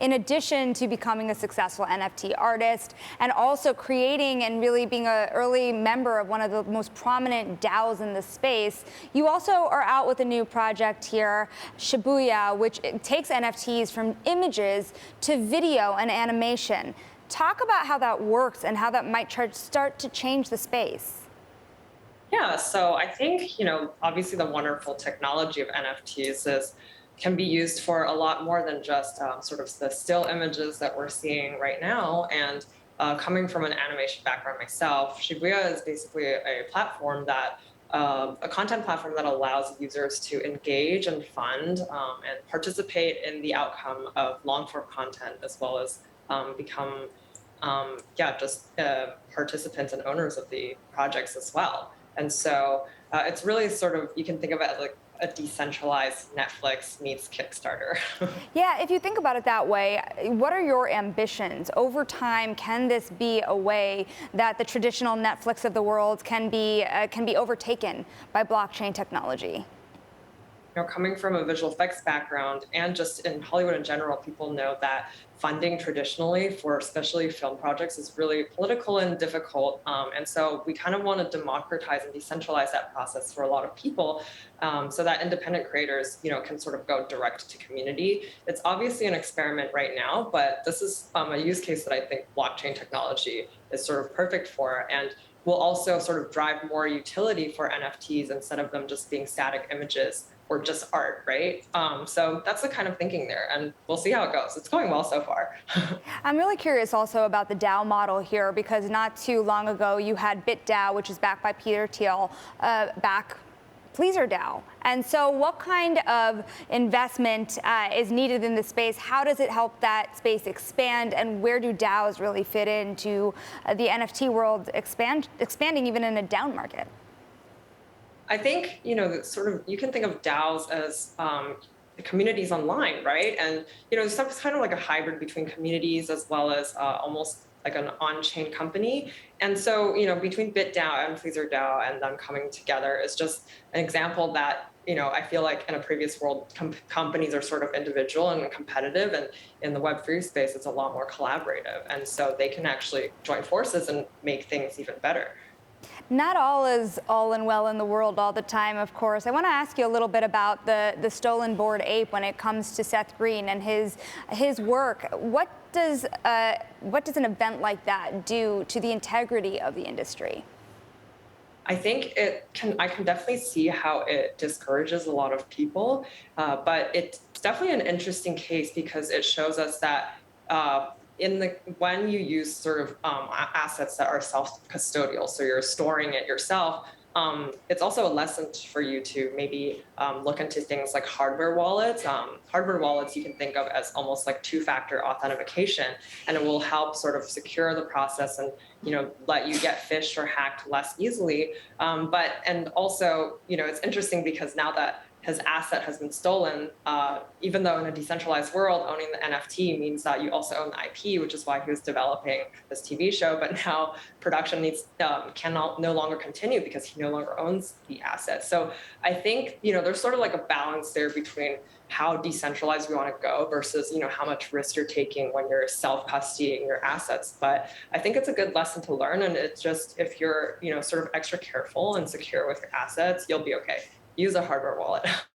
in addition to becoming a successful NFT artist and also creating and really being an early member of one of the most prominent DAOs in the space, you also are out with a new project here, Shibuya, which takes NFTs from images to video and animation. Talk about how that works and how that might start to change the space. Yeah, so I think, obviously the wonderful technology of NFTs can be used for a lot more than just sort of the still images that we're seeing right now. And coming from an animation background myself, Shibuya is basically a platform that a content platform that allows users to engage and fund and participate in the outcome of long-form content, as well as become, participants and owners of the projects as well. And so it's really sort of, you can think of it as like a decentralized Netflix meets Kickstarter. Yeah, if you think about it that way, what are your ambitions? Over time, can this be a way that the traditional Netflix of the world can be overtaken by blockchain technology? Coming from a visual effects background and just in Hollywood in general, people know that funding traditionally for especially film projects is really political and difficult. And so we kind of want to democratize and decentralize that process for a lot of people so that independent creators, can sort of go direct to community. It's obviously an experiment right now, but this is a use case that I think blockchain technology is sort of perfect for. And will also sort of drive more utility for NFTs instead of them just being static images or just art, right? So that's the kind of thinking there, and we'll see how it goes. It's going well so far. I'm really curious also about the DAO model here, because not too long ago you had BitDAO, which is backed by Peter Thiel, back PLEASRDAO. And so what kind of investment is needed in this space? How does it help that space expand? And where do DAOs really fit into the NFT world expanding even in a down market? I think, sort of, you can think of DAOs as communities online, right? And, it's kind of like a hybrid between communities as well as almost like an on-chain company. And so, between BitDAO and PLEASRDAO and them coming together is just an example that, I feel like in a previous world, companies are sort of individual and competitive, and in the Web3 space, it's a lot more collaborative. And so they can actually join forces and make things even better. Not all is all and well in the world all the time, of course. I want to ask you a little bit about the stolen Bored Ape when it comes to Seth Green and his work. What does an event like that do to the integrity of the industry? I think I can definitely see how it discourages a lot of people, but it's definitely an interesting case because it shows us that when you use sort of assets that are self-custodial, so you're storing it yourself, it's also a lesson for you to maybe look into things like hardware wallets. Hardware wallets you can think of as almost like two-factor authentication, and it will help sort of secure the process and let you get phished or hacked less easily. And also it's interesting because now that his asset has been stolen, even though in a decentralized world, owning the NFT means that you also own the IP, which is why he was developing this TV show. But now production can no longer continue because he no longer owns the asset. So I think there's sort of like a balance there between how decentralized we want to go versus how much risk you're taking when you're self-custodying your assets. But I think it's a good lesson to learn, and it's just if you're sort of extra careful and secure with your assets, you'll be okay. Use a hardware wallet.